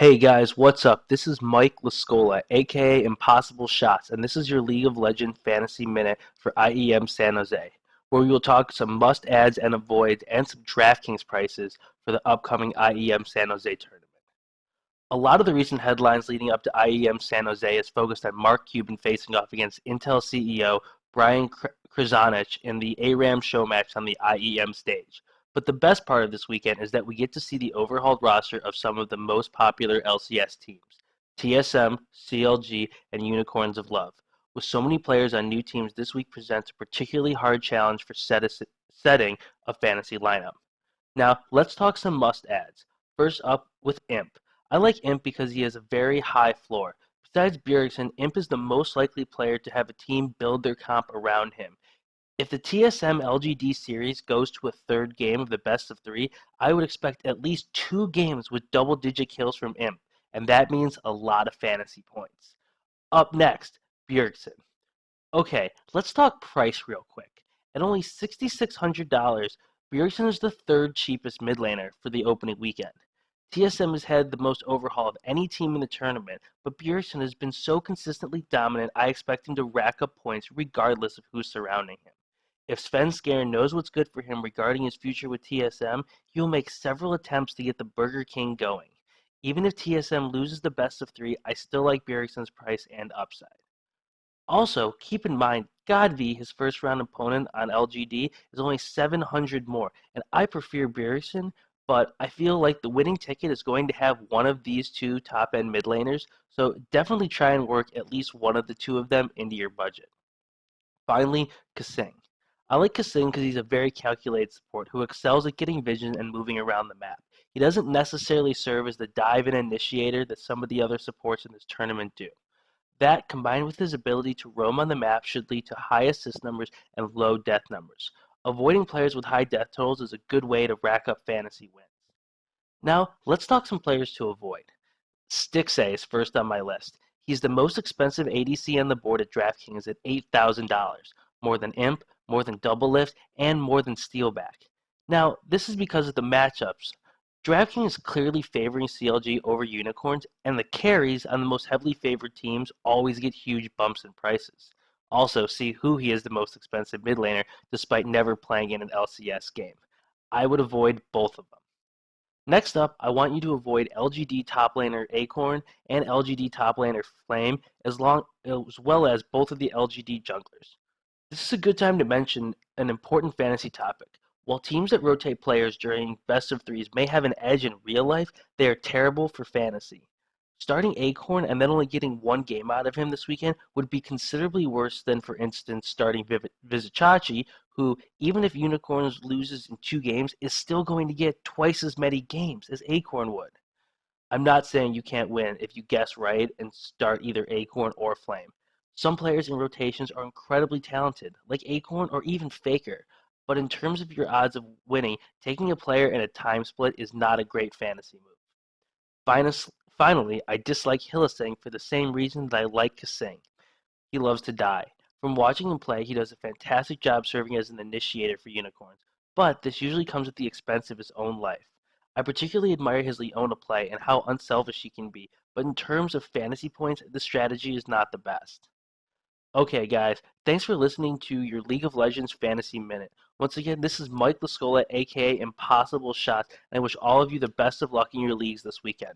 Hey guys, what's up? This is Mike Lascola, aka Impossible Shots, and this is your League of Legends Fantasy Minute for IEM San Jose, where we will talk some must-adds and avoids and some DraftKings prices for the upcoming IEM San Jose tournament. A lot of the recent headlines leading up to IEM San Jose is focused on Mark Cuban facing off against Intel CEO Brian Krzanich in the ARAM show match on the IEM stage. But the best part of this weekend is that we get to see the overhauled roster of some of the most popular LCS teams: TSM, CLG, and Unicorns of Love. With so many players on new teams, this week presents a particularly hard challenge for setting a fantasy lineup. Now, let's talk some must-adds. First up with Imp. I like Imp because he has a very high floor. Besides Bjergsen, Imp is the most likely player to have a team build their comp around him. If the TSM LGD series goes to a third game of the best of three, I would expect at least 2 games with double-digit kills from Imp, and that means a lot of fantasy points. Up next, Bjergsen. Okay, let's talk price real quick. At only $6,600, Bjergsen is the third cheapest mid laner for the opening weekend. TSM has had the most overhaul of any team in the tournament, but Bjergsen has been so consistently dominant I expect him to rack up points regardless of who's surrounding him. If Svenskeren knows what's good for him regarding his future with TSM, he will make several attempts to get the Burger King going. Even if TSM loses the best of three, I still like Bjergsen's price and upside. Also, keep in mind, Godv, his first round opponent on LGD, is only 700 more, and I prefer Bjergsen, but I feel like the winning ticket is going to have one of these two top end mid laners, so definitely try and work at least one of the two of them into your budget. Finally, Kasing. I like Kasing because he's a very calculated support who excels at getting vision and moving around the map. He doesn't necessarily serve as the dive-in initiator that some of the other supports in this tournament do. That, combined with his ability to roam on the map, should lead to high assist numbers and low death numbers. Avoiding players with high death totals is a good way to rack up fantasy wins. Now, let's talk some players to avoid. Stixxay is first on my list. He's the most expensive ADC on the board at DraftKings at $8,000, more than Imp, more than Doublelift, and more than Steelback. Now, this is because of the matchups. DraftKings is clearly favoring CLG over Unicorns, and the carries on the most heavily favored teams always get huge bumps in prices. Also, see who he is the most expensive mid laner despite never playing in an LCS game. I would avoid both of them. Next up, I want you to avoid LGD top laner Acorn and LGD top laner Flame as well as both of the LGD junglers. This is a good time to mention an important fantasy topic. While teams that rotate players during best of threes may have an edge in real life, they are terrible for fantasy. Starting Acorn and then only getting 1 game out of him this weekend would be considerably worse than, for instance, starting Vizicachi, who, even if Unicorns loses in 2 games, is still going to get twice as many games as Acorn would. I'm not saying you can't win if you guess right and start either Acorn or Flame. Some players in rotations are incredibly talented, like Acorn or even Faker, but in terms of your odds of winning, taking a player in a time split is not a great fantasy move. Finally, I dislike Hylissang for the same reason that I like Kasing. He loves to die. From watching him play, he does a fantastic job serving as an initiator for Unicorns, but this usually comes at the expense of his own life. I particularly admire his Leona play and how unselfish he can be, but in terms of fantasy points, this strategy is not the best. Okay, guys, thanks for listening to your League of Legends Fantasy Minute. Once again, this is Mike Lascola, aka Impossible Shots, and I wish all of you the best of luck in your leagues this weekend.